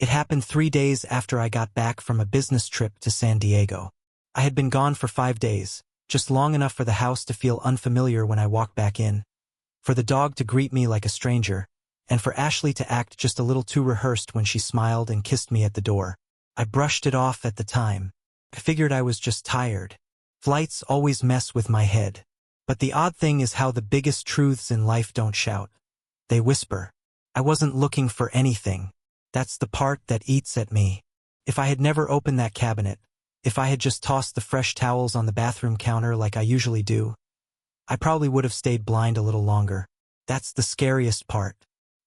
It happened 3 days after I got back from a business trip to San Diego. I had been gone for 5 days, just long enough for the house to feel unfamiliar when I walked back in, for the dog to greet me like a stranger, and for Ashley to act just a little too rehearsed when she smiled and kissed me at the door. I brushed it off at the time. I figured I was just tired. Flights always mess with my head. But the odd thing is how the biggest truths in life don't shout. They whisper. I wasn't looking for anything. That's the part that eats at me. If I had never opened that cabinet, if I had just tossed the fresh towels on the bathroom counter like I usually do, I probably would have stayed blind a little longer. That's the scariest part.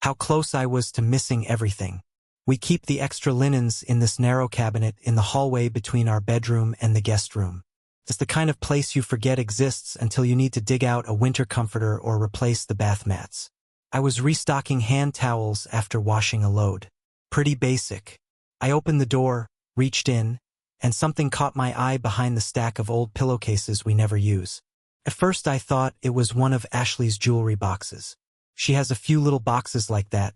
How close I was to missing everything. We keep the extra linens in this narrow cabinet in the hallway between our bedroom and the guest room. It's the kind of place you forget exists until you need to dig out a winter comforter or replace the bath mats. I was restocking hand towels after washing a load. Pretty basic. I opened the door, reached in, and something caught my eye behind the stack of old pillowcases we never use. At first I thought it was one of Ashley's jewelry boxes. She has a few little boxes like that,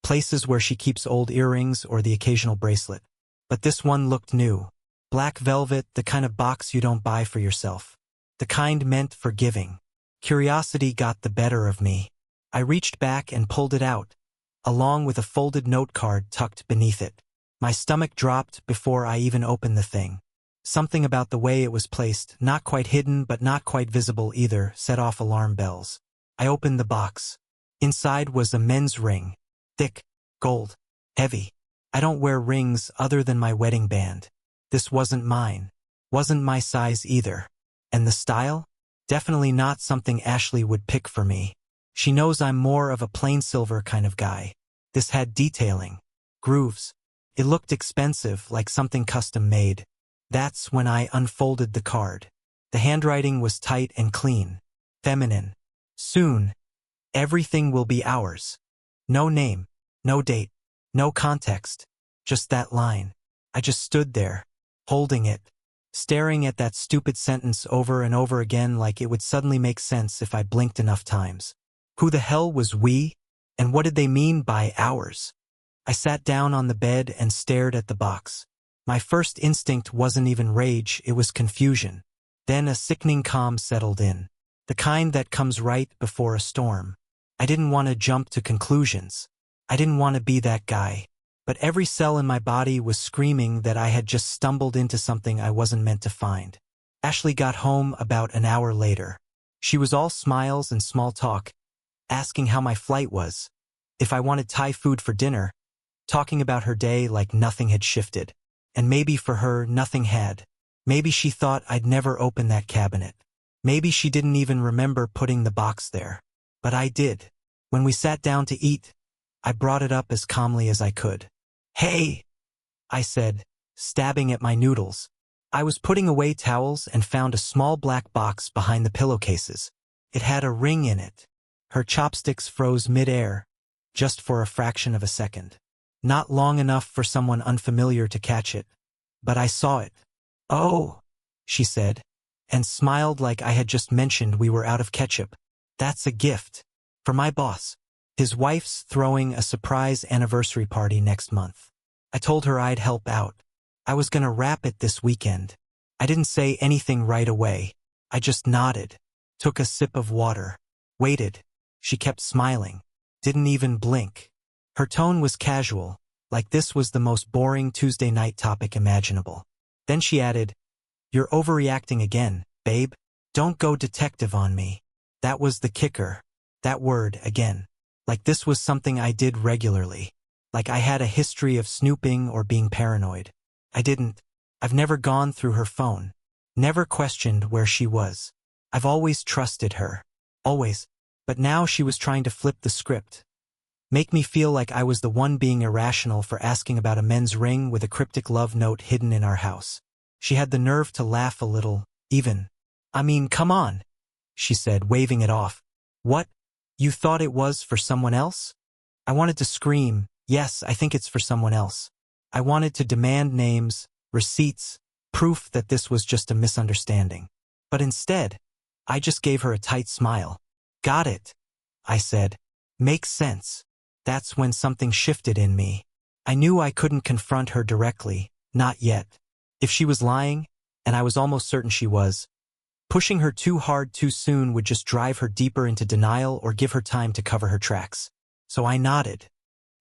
places where she keeps old earrings or the occasional bracelet. But this one looked new. Black velvet, the kind of box you don't buy for yourself. The kind meant for giving. Curiosity got the better of me. I reached back and pulled it out, along with a folded note card tucked beneath it. My stomach dropped before I even opened the thing. Something about the way it was placed, not quite hidden but not quite visible either, set off alarm bells. I opened the box. Inside was a men's ring. Thick, gold, heavy. I don't wear rings other than my wedding band. This wasn't mine. Wasn't my size either. And the style? Definitely not something Ashley would pick for me. She knows I'm more of a plain silver kind of guy. This had detailing. Grooves. It looked expensive, like something custom made. That's when I unfolded the card. The handwriting was tight and clean. Feminine. Soon. Everything will be ours. No name. No date. No context. Just that line. I just stood there, holding it, staring at that stupid sentence over and over again like it would suddenly make sense if I blinked enough times. Who the hell was we? And what did they mean by ours? I sat down on the bed and stared at the box. My first instinct wasn't even rage, it was confusion. Then a sickening calm settled in. The kind that comes right before a storm. I didn't want to jump to conclusions. I didn't want to be that guy. But every cell in my body was screaming that I had just stumbled into something I wasn't meant to find. Ashley got home about an hour later. She was all smiles and small talk, asking how my flight was, if I wanted Thai food for dinner, talking about her day like nothing had shifted. And maybe for her, nothing had. Maybe she thought I'd never open that cabinet. Maybe she didn't even remember putting the box there. But I did. When we sat down to eat, I brought it up as calmly as I could. Hey, I said, stabbing at my noodles. I was putting away towels and found a small black box behind the pillowcases. It had a ring in it. Her chopsticks froze mid-air, just for a fraction of a second. Not long enough for someone unfamiliar to catch it. But I saw it. Oh, she said, and smiled like I had just mentioned we were out of ketchup. That's a gift. For my boss. His wife's throwing a surprise anniversary party next month. I told her I'd help out. I was gonna wrap it this weekend. I didn't say anything right away. I just nodded, took a sip of water, waited. She kept smiling, didn't even blink. Her tone was casual, like this was the most boring Tuesday night topic imaginable. Then she added, "You're overreacting again, babe. Don't go detective on me." That was the kicker. That word, again. Like this was something I did regularly. Like I had a history of snooping or being paranoid. I didn't. I've never gone through her phone. Never questioned where she was. I've always trusted her. Always. But now she was trying to flip the script. Make me feel like I was the one being irrational for asking about a men's ring with a cryptic love note hidden in our house. She had the nerve to laugh a little, even. I mean, come on, she said, waving it off. What? You thought it was for someone else? I wanted to scream, yes, I think it's for someone else. I wanted to demand names, receipts, proof that this was just a misunderstanding. But instead, I just gave her a tight smile. Got it, I said. Makes sense. That's when something shifted in me. I knew I couldn't confront her directly, not yet. If she was lying, and I was almost certain she was, pushing her too hard too soon would just drive her deeper into denial or give her time to cover her tracks. So I nodded.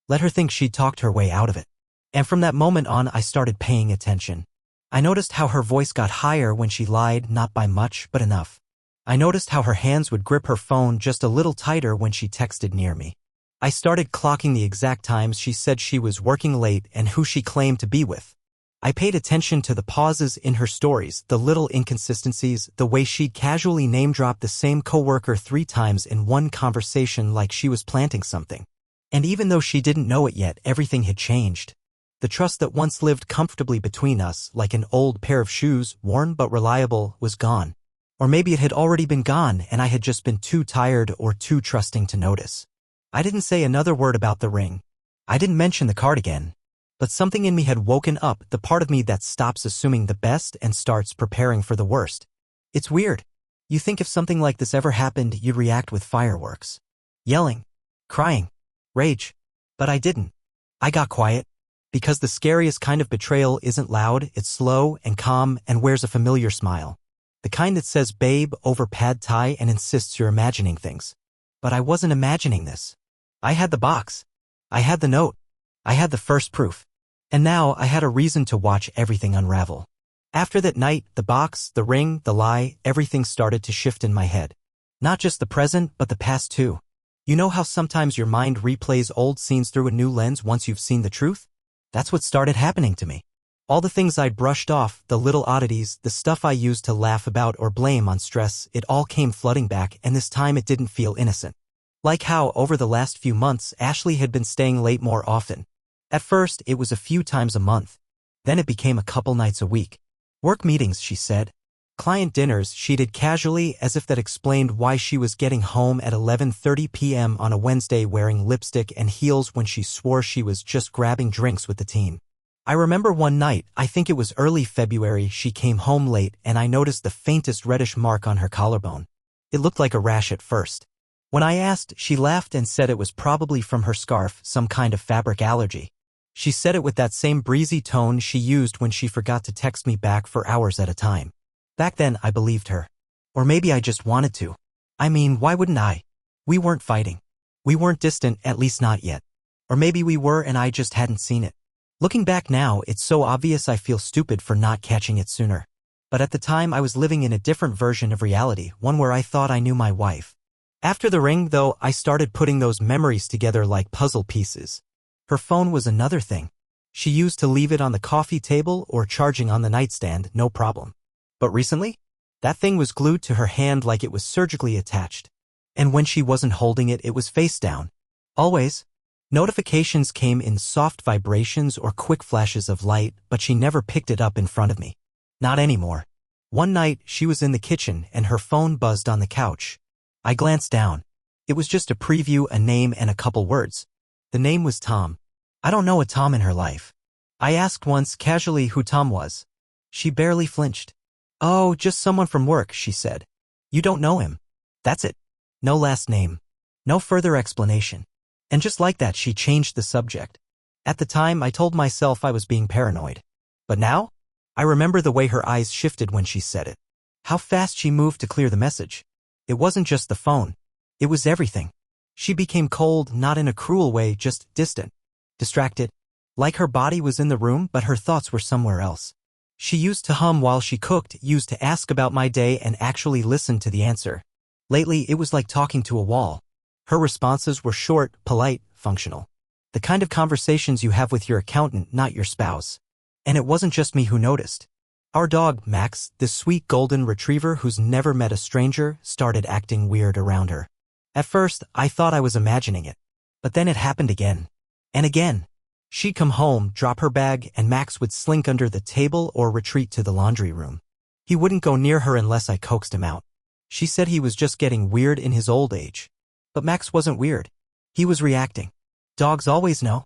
Let her think she'd talked her way out of it. And from that moment on, I started paying attention. I noticed how her voice got higher when she lied, not by much, but enough. I noticed how her hands would grip her phone just a little tighter when she texted near me. I started clocking the exact times she said she was working late and who she claimed to be with. I paid attention to the pauses in her stories, the little inconsistencies, the way she'd casually name-drop the same coworker 3 times in one conversation like she was planting something. And even though she didn't know it yet, everything had changed. The trust that once lived comfortably between us, like an old pair of shoes, worn but reliable, was gone. Or maybe it had already been gone and I had just been too tired or too trusting to notice. I didn't say another word about the ring. I didn't mention the cardigan. But something in me had woken up, the part of me that stops assuming the best and starts preparing for the worst. It's weird. You think if something like this ever happened, you'd react with fireworks. Yelling. Crying. Rage. But I didn't. I got quiet. Because the scariest kind of betrayal isn't loud, it's slow and calm and wears a familiar smile. The kind that says babe over pad thai and insists you're imagining things. But I wasn't imagining this. I had the box. I had the note. I had the first proof. And now I had a reason to watch everything unravel. After that night, the box, the ring, the lie, everything started to shift in my head. Not just the present, but the past too. You know how sometimes your mind replays old scenes through a new lens once you've seen the truth? That's what started happening to me. All the things I'd brushed off, the little oddities, the stuff I used to laugh about or blame on stress, it all came flooding back, and this time it didn't feel innocent. Like how, over the last few months, Ashley had been staying late more often. At first, it was a few times a month. Then it became a couple nights a week. Work meetings, she said. Client dinners, she did casually, as if that explained why she was getting home at 11:30 p.m. on a Wednesday wearing lipstick and heels when she swore she was just grabbing drinks with the team. I remember one night, I think it was early February, she came home late and I noticed the faintest reddish mark on her collarbone. It looked like a rash at first. When I asked, she laughed and said it was probably from her scarf, some kind of fabric allergy. She said it with that same breezy tone she used when she forgot to text me back for hours at a time. Back then, I believed her. Or maybe I just wanted to. I mean, why wouldn't I? We weren't fighting. We weren't distant, at least not yet. Or maybe we were and I just hadn't seen it. Looking back now, it's so obvious I feel stupid for not catching it sooner. But at the time I was living in a different version of reality, one where I thought I knew my wife. After the ring, though, I started putting those memories together like puzzle pieces. Her phone was another thing. She used to leave it on the coffee table or charging on the nightstand, no problem. But recently, that thing was glued to her hand like it was surgically attached. And when she wasn't holding it, it was face down. Always. Notifications came in soft vibrations or quick flashes of light, but she never picked it up in front of me. Not anymore. One night, she was in the kitchen and her phone buzzed on the couch. I glanced down. It was just a preview, a name, and a couple words. The name was Tom. I don't know a Tom in her life. I asked once casually who Tom was. She barely flinched. Oh, just someone from work, she said. You don't know him. That's it. No last name. No further explanation. And just like that, she changed the subject. At the time, I told myself I was being paranoid. But now, I remember the way her eyes shifted when she said it. How fast she moved to clear the message. It wasn't just the phone. It was everything. She became cold, not in a cruel way, just distant. Distracted. Like her body was in the room, but her thoughts were somewhere else. She used to hum while she cooked, used to ask about my day and actually listen to the answer. Lately, it was like talking to a wall. Her responses were short, polite, functional. The kind of conversations you have with your accountant, not your spouse. And it wasn't just me who noticed. Our dog, Max, this sweet golden retriever who's never met a stranger, started acting weird around her. At first, I thought I was imagining it. But then it happened again. And again. She'd come home, drop her bag, and Max would slink under the table or retreat to the laundry room. He wouldn't go near her unless I coaxed him out. She said he was just getting weird in his old age. But Max wasn't weird. He was reacting. Dogs always know.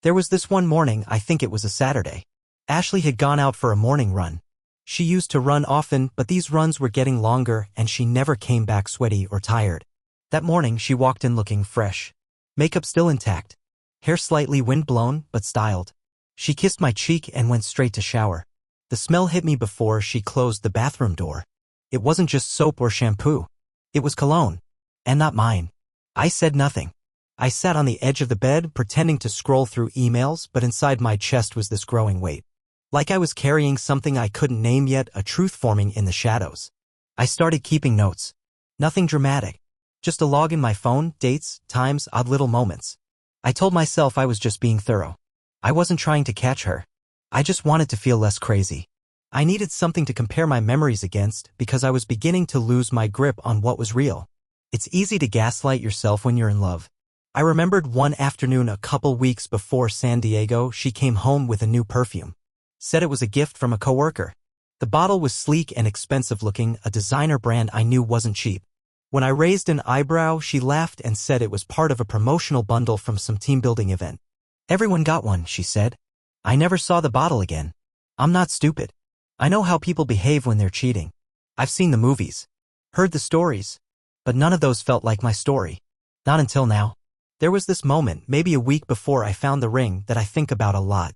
There was this one morning, I think it was a Saturday. Ashley had gone out for a morning run. She used to run often, but these runs were getting longer and she never came back sweaty or tired. That morning, she walked in looking fresh. Makeup still intact. hair slightly wind-blown but styled. She kissed my cheek and went straight to shower. The smell hit me before she closed the bathroom door. It wasn't just soap or shampoo. It was cologne. And not mine. I said nothing. I sat on the edge of the bed, pretending to scroll through emails, but inside my chest was this growing weight. Like I was carrying something I couldn't name yet, a truth forming in the shadows. I started keeping notes. Nothing dramatic. Just a log in my phone, dates, times, odd little moments. I told myself I was just being thorough. I wasn't trying to catch her. I just wanted to feel less crazy. I needed something to compare my memories against because I was beginning to lose my grip on what was real. It's easy to gaslight yourself when you're in love. I remembered one afternoon a couple weeks before San Diego, she came home with a new perfume. Said it was a gift from a coworker. The bottle was sleek and expensive looking, a designer brand I knew wasn't cheap. When I raised an eyebrow, she laughed and said it was part of a promotional bundle from some team building event. Everyone got one, she said. I never saw the bottle again. I'm not stupid. I know how people behave when they're cheating. I've seen the movies. Heard the stories. But none of those felt like my story. Not until now. There was this moment, maybe a week before I found the ring, that I think about a lot.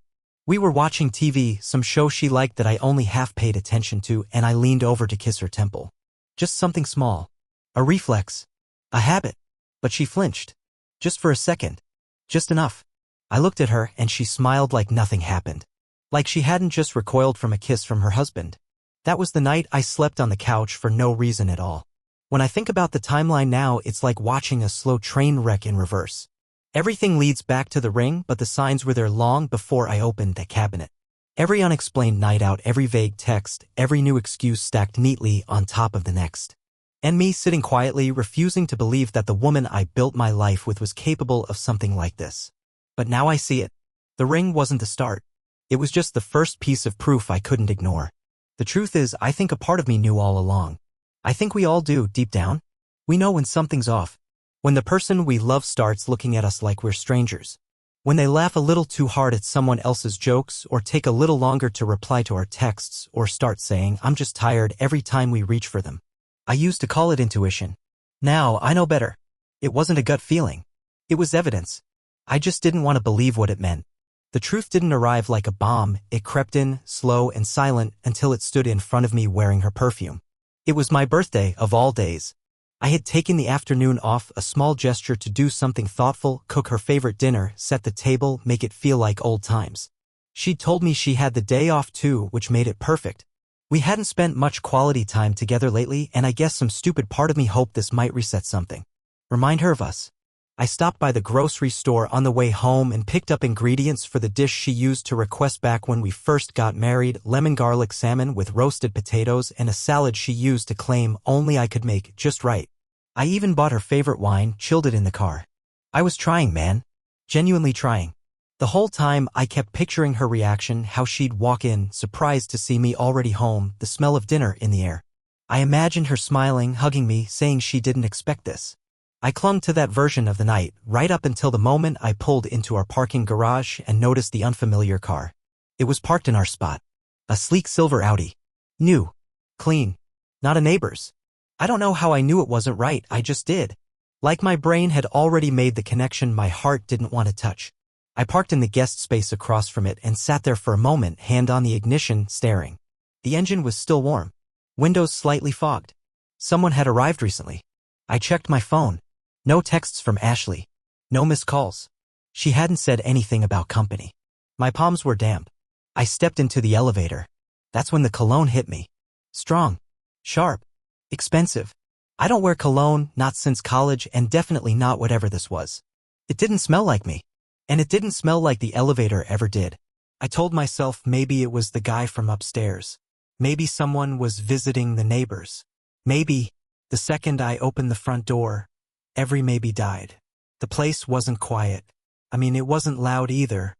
We were watching TV, some show she liked that I only half paid attention to, and I leaned over to kiss her temple. Just something small. A reflex. A habit. But she flinched. Just for a second. Just enough. I looked at her and she smiled like nothing happened. Like she hadn't just recoiled from a kiss from her husband. That was the night I slept on the couch for no reason at all. When I think about the timeline now, it's like watching a slow train wreck in reverse. Everything leads back to the ring, but the signs were there long before I opened the cabinet. Every unexplained night out, every vague text, every new excuse stacked neatly on top of the next. And me sitting quietly, refusing to believe that the woman I built my life with was capable of something like this. But now I see it. The ring wasn't the start. It was just the first piece of proof I couldn't ignore. The truth is, I think a part of me knew all along. I think we all do, deep down. We know when something's off. When the person we love starts looking at us like we're strangers. When they laugh a little too hard at someone else's jokes, or take a little longer to reply to our texts, or start saying, "I'm just tired," every time we reach for them. I used to call it intuition. Now, I know better. It wasn't a gut feeling. It was evidence. I just didn't want to believe what it meant. The truth didn't arrive like a bomb, it crept in, slow and silent, until it stood in front of me wearing her perfume. It was my birthday, of all days. I had taken the afternoon off, a small gesture to do something thoughtful, cook her favorite dinner, set the table, make it feel like old times. She'd told me she had the day off too, which made it perfect. We hadn't spent much quality time together lately, and I guess some stupid part of me hoped this might reset something. Remind her of us. I stopped by the grocery store on the way home and picked up ingredients for the dish she used to request back when we first got married, lemon garlic salmon with roasted potatoes and a salad she used to claim only I could make just right. I even bought her favorite wine, chilled it in the car. I was trying, man. Genuinely trying. The whole time I kept picturing her reaction, how she'd walk in, surprised to see me already home, the smell of dinner in the air. I imagined her smiling, hugging me, saying she didn't expect this. I clung to that version of the night, right up until the moment I pulled into our parking garage and noticed the unfamiliar car. It was parked in our spot. A sleek silver Audi. New. Clean. Not a neighbor's. I don't know how I knew it wasn't right, I just did. Like my brain had already made the connection my heart didn't want to touch. I parked in the guest space across from it and sat there for a moment, hand on the ignition, staring. The engine was still warm. Windows slightly fogged. Someone had arrived recently. I checked my phone. No texts from Ashley. No missed calls. She hadn't said anything about company. My palms were damp. I stepped into the elevator. That's when the cologne hit me. Strong. Sharp. Expensive. I don't wear cologne, not since college, and definitely not whatever this was. It didn't smell like me. And it didn't smell like the elevator ever did. I told myself maybe it was the guy from upstairs. Maybe someone was visiting the neighbors. Maybe. The second I opened the front door, every maybe died. The place wasn't quiet. I mean, it wasn't loud either.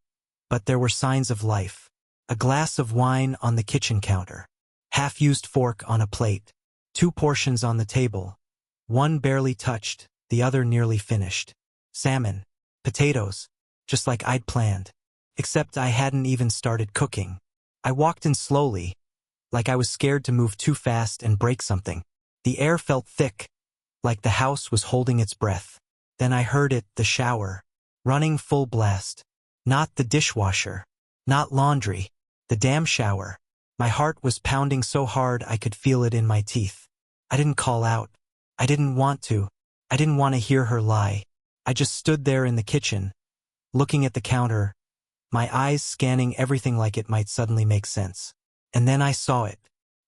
But there were signs of life. A glass of wine on the kitchen counter. Half-used fork on a plate. 2 portions on the table. One barely touched, the other nearly finished. Salmon. Potatoes. Just like I'd planned. Except I hadn't even started cooking. I walked in slowly, like I was scared to move too fast and break something. The air felt thick, like the house was holding its breath. Then I heard it, the shower. running full blast. Not the dishwasher. Not laundry. The damn shower. My heart was pounding so hard I could feel it in my teeth. I didn't call out. I didn't want to. I didn't want to hear her lie. I just stood there in the kitchen, looking at the counter, my eyes scanning everything like it might suddenly make sense. And then I saw it.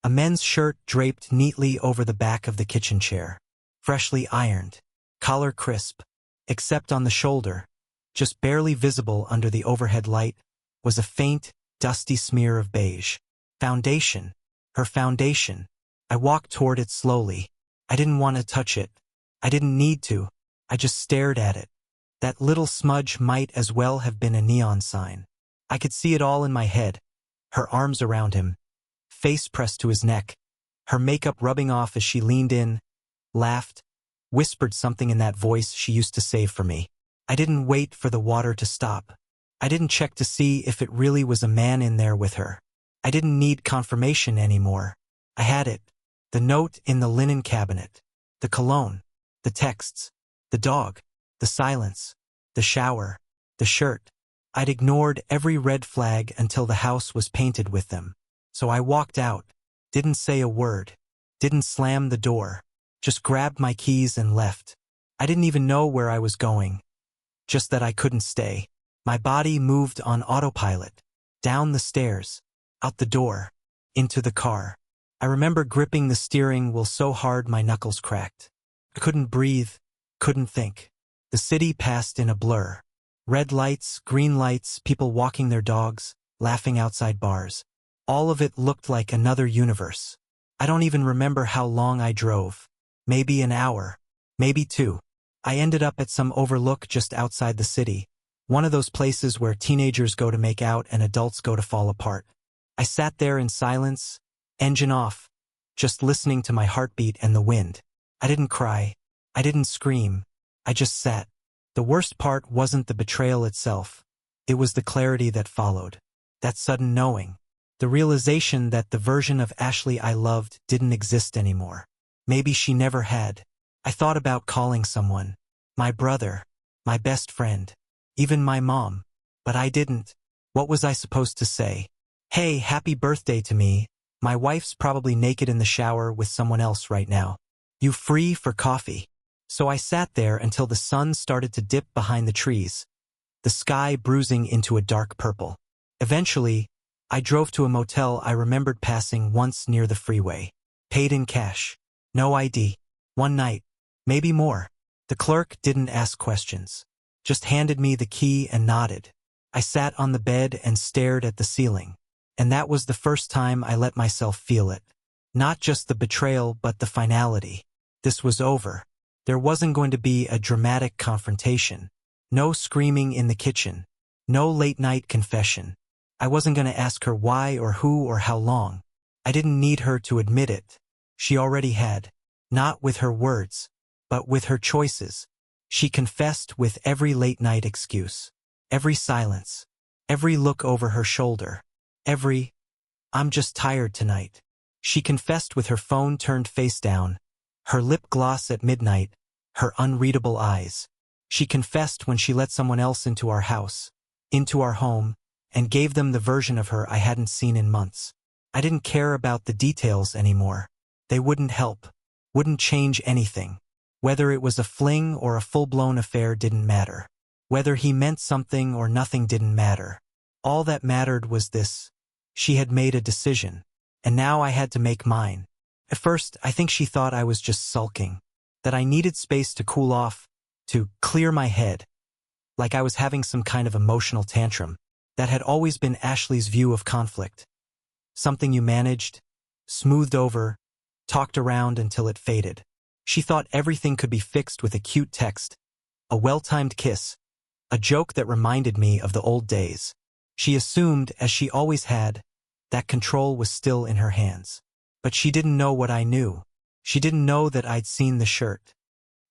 A men's shirt draped neatly over the back of the kitchen chair. Freshly ironed. Collar crisp. Except on the shoulder, just barely visible under the overhead light, was a faint, dusty smear of beige. Foundation. Her foundation. I walked toward it slowly. I didn't want to touch it. I didn't need to. I just stared at it. That little smudge might as well have been a neon sign. I could see it all in my head. Her arms around him, face pressed to his neck, her makeup rubbing off as she leaned in, laughed, whispered something in that voice she used to save for me. I didn't wait for the water to stop. I didn't check to see if it really was a man in there with her. I didn't need confirmation anymore. I had it. The note in the linen cabinet. The cologne. The texts. The dog. The silence. The shower. The shirt. I'd ignored every red flag until the house was painted with them. So I walked out. Didn't say a word. Didn't slam the door. Just grabbed my keys and left. I didn't even know where I was going. Just that I couldn't stay. My body moved on autopilot. Down the stairs. Out the door. Into the car. I remember gripping the steering wheel so hard my knuckles cracked. I couldn't breathe. Couldn't think. The city passed in a blur. Red lights, green lights, people walking their dogs, laughing outside bars. All of it looked like another universe. I don't even remember how long I drove. Maybe an hour. Maybe 2. I ended up at some overlook just outside the city. One of those places where teenagers go to make out and adults go to fall apart. I sat there in silence, engine off, just listening to my heartbeat and the wind. I didn't cry. I didn't scream. I just sat. The worst part wasn't the betrayal itself. It was the clarity that followed. That sudden knowing. The realization that the version of Ashley I loved didn't exist anymore. Maybe she never had. I thought about calling someone. My brother. My best friend. Even my mom. But I didn't. What was I supposed to say? Hey, happy birthday to me. My wife's probably naked in the shower with someone else right now. You free for coffee? So I sat there until the sun started to dip behind the trees, the sky bruising into a dark purple. Eventually, I drove to a motel I remembered passing once near the freeway. Paid in cash. No ID. One night. Maybe more. The clerk didn't ask questions. Just handed me the key and nodded. I sat on the bed and stared at the ceiling. And that was the first time I let myself feel it. Not just the betrayal, but the finality. This was over. There wasn't going to be a dramatic confrontation. No screaming in the kitchen. No late-night confession. I wasn't going to ask her why or who or how long. I didn't need her to admit it. She already had. Not with her words, but with her choices. She confessed with every late-night excuse. Every silence. Every look over her shoulder. Every, "I'm just tired tonight." She confessed with her phone turned face down, her lip gloss at midnight, her unreadable eyes. She confessed when she let someone else into our house, into our home, and gave them the version of her I hadn't seen in months. I didn't care about the details anymore. They wouldn't help, wouldn't change anything. Whether it was a fling or a full-blown affair didn't matter. Whether he meant something or nothing didn't matter. All that mattered was this. She had made a decision, and now I had to make mine. At first, I think she thought I was just sulking, that I needed space to cool off, to clear my head, like I was having some kind of emotional tantrum. That had always been Ashley's view of conflict. Something you managed, smoothed over, talked around until it faded. She thought everything could be fixed with a cute text, a well-timed kiss, a joke that reminded me of the old days. She assumed, as she always had, that control was still in her hands. But she didn't know what I knew. She didn't know that I'd seen the shirt.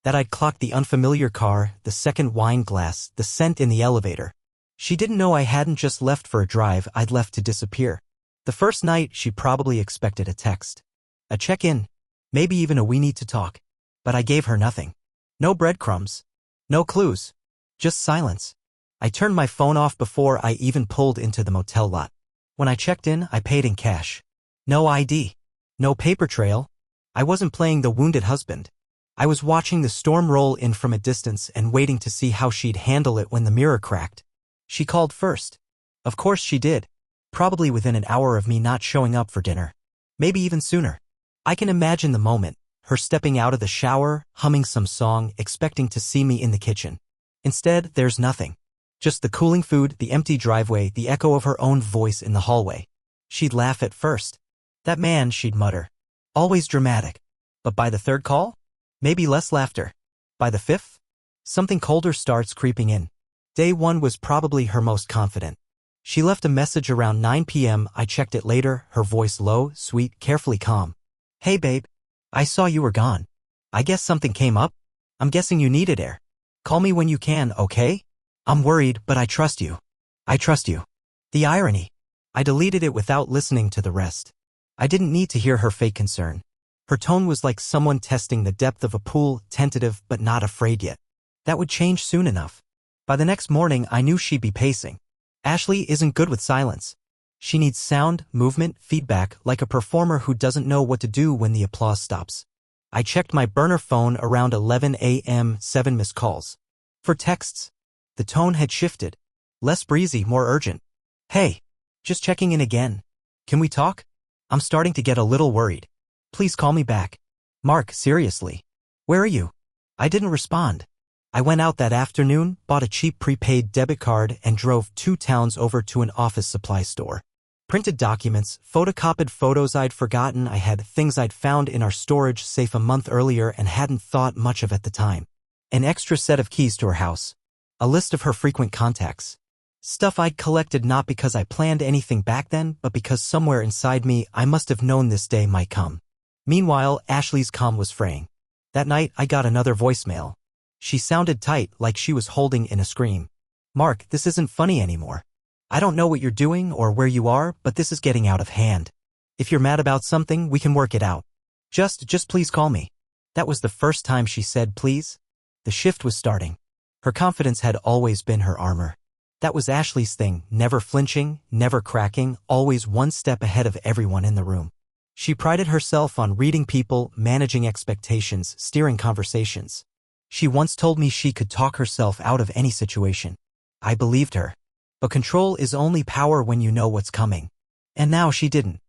That I'd clocked the unfamiliar car, the second wine glass, the scent in the elevator. She didn't know I hadn't just left for a drive, I'd left to disappear. The first night, she probably expected a text. A check-in. Maybe even a "we need to talk." But I gave her nothing. No breadcrumbs. No clues. Just silence. I turned my phone off before I even pulled into the motel lot. When I checked in, I paid in cash. No ID. No paper trail. I wasn't playing the wounded husband. I was watching the storm roll in from a distance and waiting to see how she'd handle it when the mirror cracked. She called first. Of course she did. Probably within an hour of me not showing up for dinner. Maybe even sooner. I can imagine the moment, her stepping out of the shower, humming some song, expecting to see me in the kitchen. Instead, there's nothing. Just the cooling food, the empty driveway, the echo of her own voice in the hallway. She'd laugh at first. That man, she'd mutter. Always dramatic. But by the third call? Maybe less laughter. By the fifth? Something colder starts creeping in. Day one was probably her most confident. She left a message around 9 p.m. I checked it later, her voice low, sweet, carefully calm. Hey babe. I saw you were gone. I guess something came up? I'm guessing you needed air. Call me when you can, okay? I'm worried, but I trust you. I trust you. The irony. I deleted it without listening to the rest. I didn't need to hear her fake concern. Her tone was like someone testing the depth of a pool, tentative but not afraid yet. That would change soon enough. By the next morning, I knew she'd be pacing. Ashley isn't good with silence. She needs sound, movement, feedback, like a performer who doesn't know what to do when the applause stops. I checked my burner phone around 11 a.m., 7 missed calls. For texts, the tone had shifted. Less breezy, more urgent. Hey, just checking in again. Can we talk? I'm starting to get a little worried. Please call me back. Mark, seriously. Where are you? I didn't respond. I went out that afternoon, bought a cheap prepaid debit card, and drove 2 towns over to an office supply store. Printed documents, photocopied photos I'd forgotten I had, things I'd found in our storage safe a month earlier and hadn't thought much of at the time. An extra set of keys to her house. A list of her frequent contacts. Stuff I'd collected not because I planned anything back then, but because somewhere inside me I must have known this day might come. Meanwhile, Ashley's calm was fraying. That night, I got another voicemail. She sounded tight, like she was holding in a scream. Mark, this isn't funny anymore. I don't know what you're doing or where you are, but this is getting out of hand. If you're mad about something, we can work it out. Just please call me. That was the first time she said please. The shift was starting. Her confidence had always been her armor. That was Ashley's thing, never flinching, never cracking, always one step ahead of everyone in the room. She prided herself on reading people, managing expectations, steering conversations. She once told me she could talk herself out of any situation. I believed her. But control is only power when you know what's coming. And now she didn't.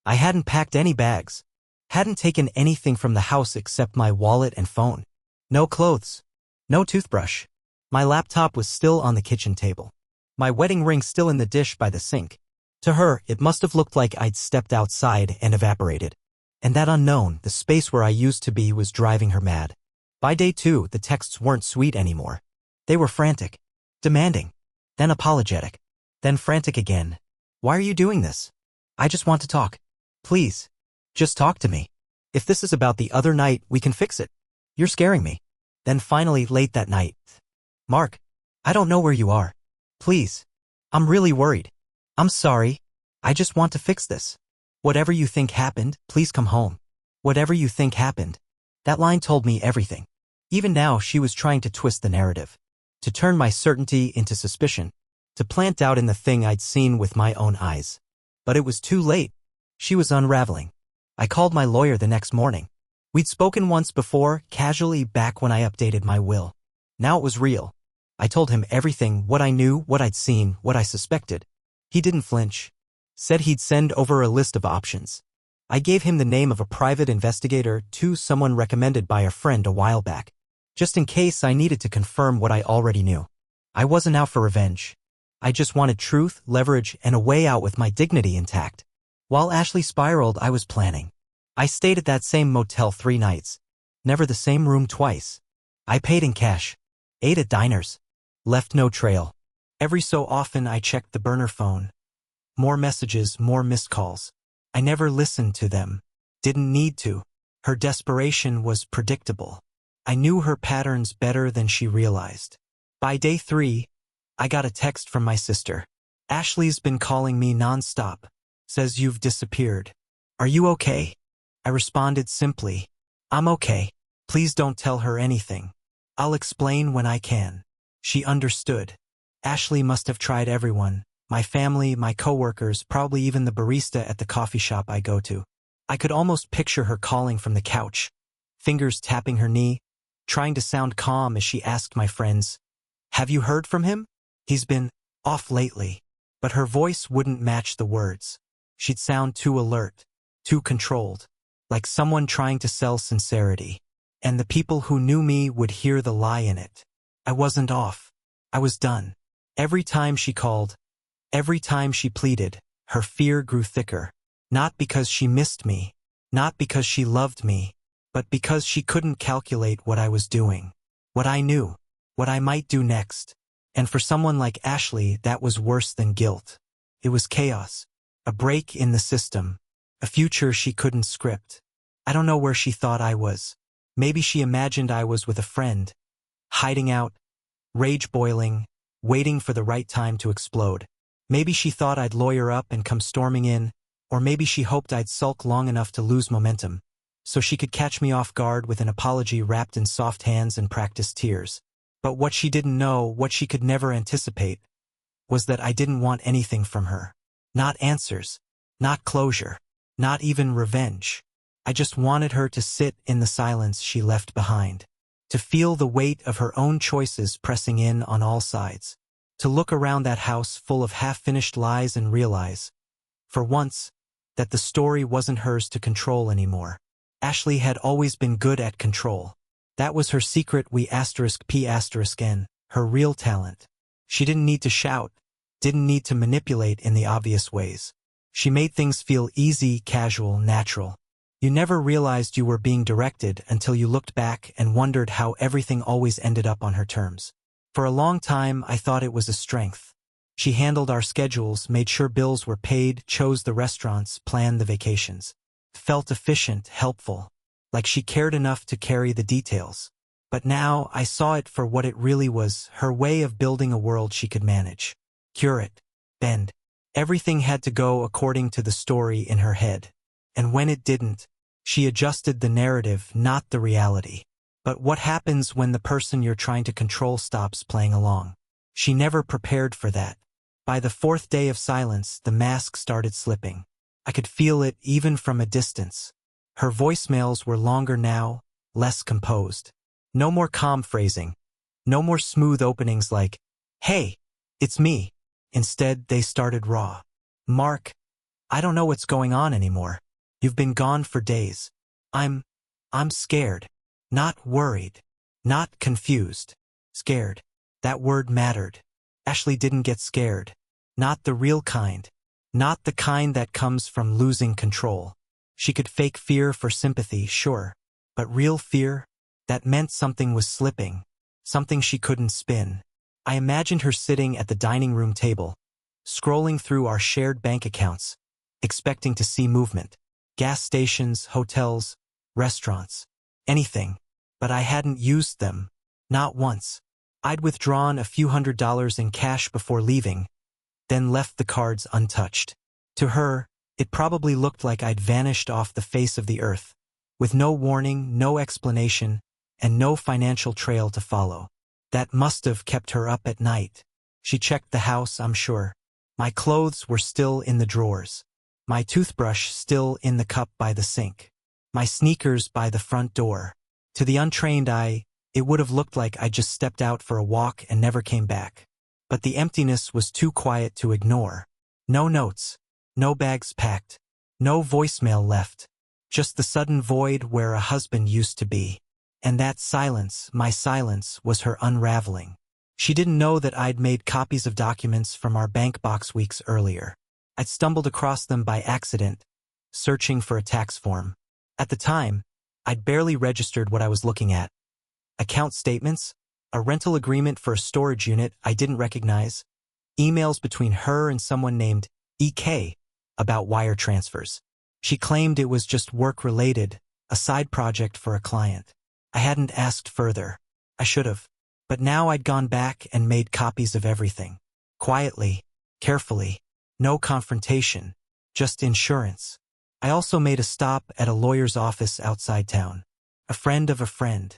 I hadn't packed any bags. Hadn't taken anything from the house except my wallet and phone. No clothes. No toothbrush. My laptop was still on the kitchen table. My wedding ring still in the dish by the sink. To her, it must have looked like I'd stepped outside and evaporated. And that unknown, the space where I used to be, was driving her mad. By day 2, the texts weren't sweet anymore. They were frantic. Demanding. Then apologetic. Then frantic again. Why are you doing this? I just want to talk. Please. Just talk to me. If this is about the other night, we can fix it. You're scaring me. Then finally, late that night. Mark. I don't know where you are. Please. I'm really worried. I'm sorry. I just want to fix this. Whatever you think happened, please come home. Whatever you think happened. That line told me everything. Even now, she was trying to twist the narrative. To turn my certainty into suspicion. To plant doubt in the thing I'd seen with my own eyes. But it was too late. She was unraveling. I called my lawyer the next morning. We'd spoken once before, casually, back when I updated my will. Now it was real. I told him everything, what I knew, what I'd seen, what I suspected. He didn't flinch. Said he'd send over a list of options. I gave him the name of a private investigator, too, someone recommended by a friend a while back. Just in case I needed to confirm what I already knew. I wasn't out for revenge. I just wanted truth, leverage, and a way out with my dignity intact. While Ashley spiraled, I was planning. I stayed at that same motel 3 nights. Never the same room twice. I paid in cash. Ate at diners. Left no trail. Every so often I checked the burner phone. More messages, more missed calls. I never listened to them. Didn't need to. Her desperation was predictable. I knew her patterns better than she realized. By day 3, I got a text from my sister. Ashley's been calling me nonstop. Says you've disappeared. Are you okay? I responded simply. I'm okay. Please don't tell her anything. I'll explain when I can. She understood. Ashley must have tried everyone. My family, my coworkers, probably even the barista at the coffee shop I go to. I could almost picture her calling from the couch, fingers tapping her knee, trying to sound calm as she asked my friends, "Have you heard from him? He's been off lately." But her voice wouldn't match the words. She'd sound too alert, too controlled, like someone trying to sell sincerity. And the people who knew me would hear the lie in it. I wasn't off. I was done. Every time she called, every time she pleaded, her fear grew thicker. Not because she missed me, not because she loved me, but because she couldn't calculate what I was doing, what I knew, what I might do next. And for someone like Ashley, that was worse than guilt. It was chaos, a break in the system, a future she couldn't script. I don't know where she thought I was. Maybe she imagined I was with a friend, hiding out, rage boiling, waiting for the right time to explode. Maybe she thought I'd lawyer up and come storming in, or maybe she hoped I'd sulk long enough to lose momentum, so she could catch me off guard with an apology wrapped in soft hands and practiced tears. But what she didn't know, what she could never anticipate, was that I didn't want anything from her. Not answers, not closure, not even revenge. I just wanted her to sit in the silence she left behind, to feel the weight of her own choices pressing in on all sides, to look around that house full of half-finished lies and realize, for once, that the story wasn't hers to control anymore. Ashley had always been good at control. That was her secret, P*N, her real talent. She didn't need to shout, didn't need to manipulate in the obvious ways. She made things feel easy, casual, natural. You never realized you were being directed until you looked back and wondered how everything always ended up on her terms. For a long time, I thought it was a strength. She handled our schedules, made sure bills were paid, chose the restaurants, planned the vacations. Felt efficient, helpful, like she cared enough to carry the details. But now I saw it for what it really was, her way of building a world she could manage. Curate, bend. Everything had to go according to the story in her head. And when it didn't, she adjusted the narrative, not the reality. But what happens when the person you're trying to control stops playing along? She never prepared for that. By the fourth day of silence, the mask started slipping. I could feel it even from a distance. Her voicemails were longer now, less composed. No more calm phrasing. No more smooth openings like, "Hey, it's me." Instead, they started raw. "Mark, I don't know what's going on anymore. You've been gone for days. I'm scared. Not worried. Not confused. Scared." That word mattered. Ashley didn't get scared. Not the real kind. Not the kind that comes from losing control. She could fake fear for sympathy, sure. But real fear? That meant something was slipping. Something she couldn't spin. I imagined her sitting at the dining room table, scrolling through our shared bank accounts, expecting to see movement. Gas stations, hotels, restaurants. Anything. But I hadn't used them. Not once. I'd withdrawn a few $100s in cash before leaving, then left the cards untouched. To her, it probably looked like I'd vanished off the face of the earth, with no warning, no explanation, and no financial trail to follow. That must have kept her up at night. She checked the house, I'm sure. My clothes were still in the drawers. My toothbrush still in the cup by the sink. My sneakers by the front door. To the untrained eye, it would have looked like I just stepped out for a walk and never came back. But the emptiness was too quiet to ignore. No notes. No bags packed. No voicemail left. Just the sudden void where a husband used to be. And that silence, my silence, was her unraveling. She didn't know that I'd made copies of documents from our bank box weeks earlier. I'd stumbled across them by accident, searching for a tax form. At the time, I'd barely registered what I was looking at. Account statements, a rental agreement for a storage unit I didn't recognize, emails between her and someone named EK about wire transfers. She claimed it was just work-related, a side project for a client. I hadn't asked further. I should have. But now I'd gone back and made copies of everything. Quietly, carefully, no confrontation, just insurance. I also made a stop at a lawyer's office outside town. A friend of a friend.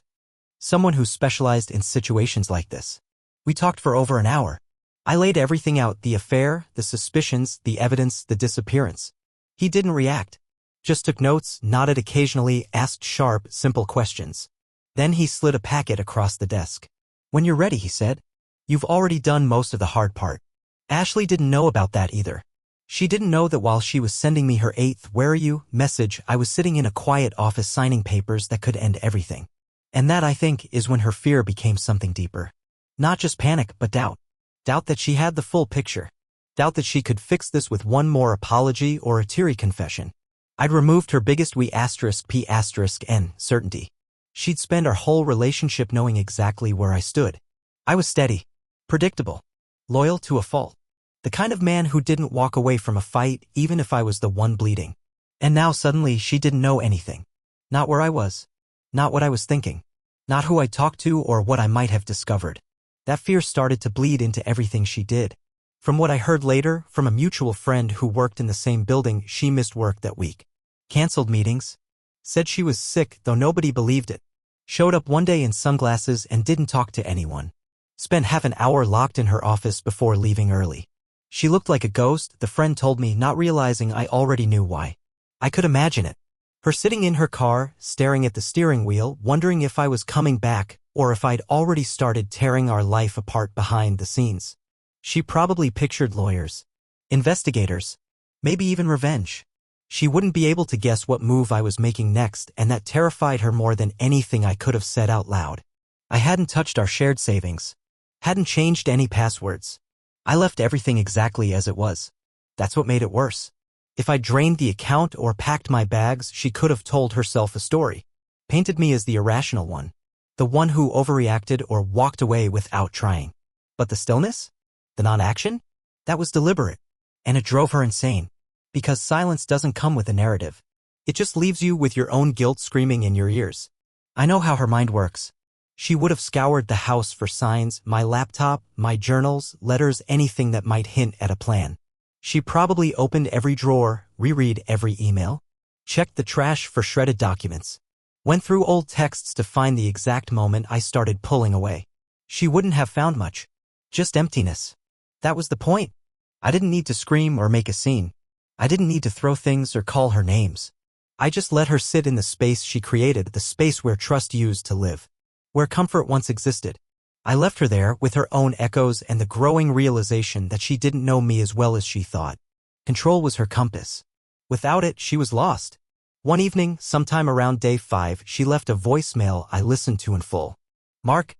Someone who specialized in situations like this. We talked for over an hour. I laid everything out, the affair, the suspicions, the evidence, the disappearance. He didn't react. Just took notes, nodded occasionally, asked sharp, simple questions. Then he slid a packet across the desk. "When you're ready," he said. "You've already done most of the hard part." Ashley didn't know about that either. She didn't know that while she was sending me her 8th "Where are you?" message, I was sitting in a quiet office signing papers that could end everything. And that, I think, is when her fear became something deeper. Not just panic, but doubt. Doubt that she had the full picture. Doubt that she could fix this with one more apology or a teary confession. I'd removed her biggest P*N certainty. She'd spend our whole relationship knowing exactly where I stood. I was steady, predictable, loyal to a fault. The kind of man who didn't walk away from a fight even if I was the one bleeding. And now suddenly she didn't know anything. Not where I was. Not what I was thinking. Not who I talked to or what I might have discovered. That fear started to bleed into everything she did. From what I heard later, from a mutual friend who worked in the same building, she missed work that week. Canceled meetings. Said she was sick, though nobody believed it. Showed up one day in sunglasses and didn't talk to anyone. Spent half an hour locked in her office before leaving early. She looked like a ghost, the friend told me, not realizing I already knew why. I could imagine it. Her sitting in her car, staring at the steering wheel, wondering if I was coming back, or if I'd already started tearing our life apart behind the scenes. She probably pictured lawyers, investigators, maybe even revenge. She wouldn't be able to guess what move I was making next, and that terrified her more than anything I could have said out loud. I hadn't touched our shared savings. Hadn't changed any passwords. I left everything exactly as it was. That's what made it worse. If I drained the account or packed my bags, she could have told herself a story. Painted me as the irrational one. The one who overreacted or walked away without trying. But the stillness? The non-action? That was deliberate. And it drove her insane. Because silence doesn't come with a narrative. It just leaves you with your own guilt screaming in your ears. I know how her mind works. She would have scoured the house for signs, my laptop, my journals, letters, anything that might hint at a plan. She probably opened every drawer, reread every email, checked the trash for shredded documents, went through old texts to find the exact moment I started pulling away. She wouldn't have found much. Just emptiness. That was the point. I didn't need to scream or make a scene. I didn't need to throw things or call her names. I just let her sit in the space she created, the space where trust used to live, where comfort once existed. I left her there with her own echoes and the growing realization that she didn't know me as well as she thought. Control was her compass. Without it, she was lost. One evening, sometime around day 5, she left a voicemail I listened to in full. "Mark,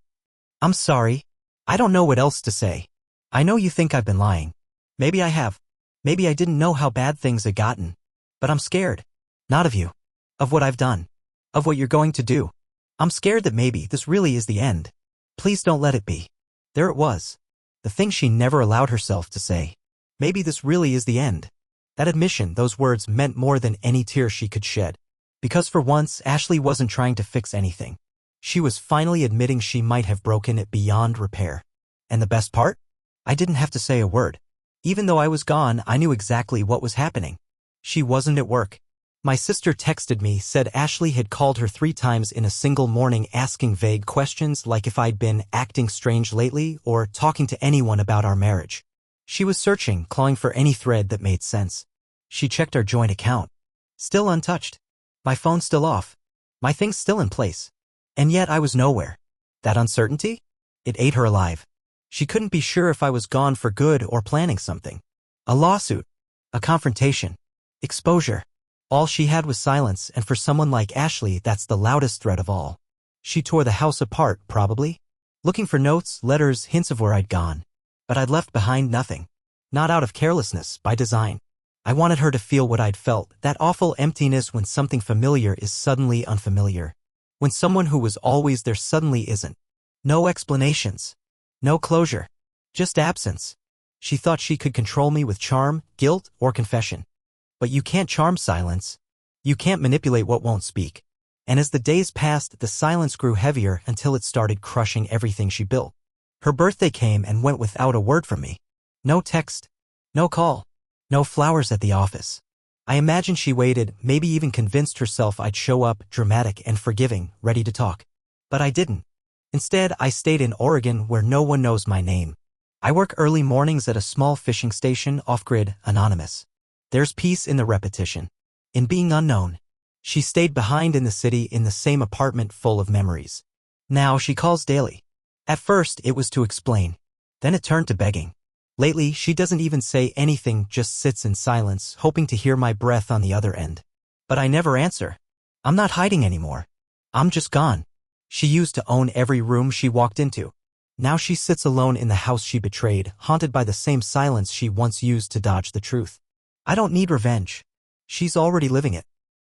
I'm sorry. I don't know what else to say. I know you think I've been lying. Maybe I have. Maybe I didn't know how bad things had gotten. But I'm scared. Not of you. Of what I've done. Of what you're going to do. I'm scared that maybe this really is the end. Please don't let it be." There it was. The thing she never allowed herself to say. Maybe this really is the end. That admission, those words, meant more than any tear she could shed. Because for once, Ashley wasn't trying to fix anything. She was finally admitting she might have broken it beyond repair. And the best part? I didn't have to say a word. Even though I was gone, I knew exactly what was happening. She wasn't at work. My sister texted me, said Ashley had called her 3 times in a single morning asking vague questions like if I'd been acting strange lately or talking to anyone about our marriage. She was searching, clawing for any thread that made sense. She checked our joint account. Still untouched. My phone still off. My things still in place. And yet I was nowhere. That uncertainty? It ate her alive. She couldn't be sure if I was gone for good or planning something. A lawsuit. A confrontation. Exposure. All she had was silence, and for someone like Ashley, that's the loudest threat of all. She tore the house apart, probably. Looking for notes, letters, hints of where I'd gone. But I'd left behind nothing. Not out of carelessness, by design. I wanted her to feel what I'd felt, that awful emptiness when something familiar is suddenly unfamiliar. When someone who was always there suddenly isn't. No explanations. No closure. Just absence. She thought she could control me with charm, guilt, or confession. But you can't charm silence. You can't manipulate what won't speak. And as the days passed, the silence grew heavier until it started crushing everything she built. Her birthday came and went without a word from me. No text. No call. No flowers at the office. I imagine she waited, maybe even convinced herself I'd show up, dramatic and forgiving, ready to talk. But I didn't. Instead, I stayed in Oregon where no one knows my name. I work early mornings at a small fishing station off-grid, anonymous. There's peace in the repetition. In being unknown. She stayed behind in the city in the same apartment full of memories. Now she calls daily. At first, it was to explain. Then it turned to begging. Lately, she doesn't even say anything, just sits in silence, hoping to hear my breath on the other end. But I never answer. I'm not hiding anymore. I'm just gone. She used to own every room she walked into. Now she sits alone in the house she betrayed, haunted by the same silence she once used to dodge the truth. I don't need revenge. She's already living it.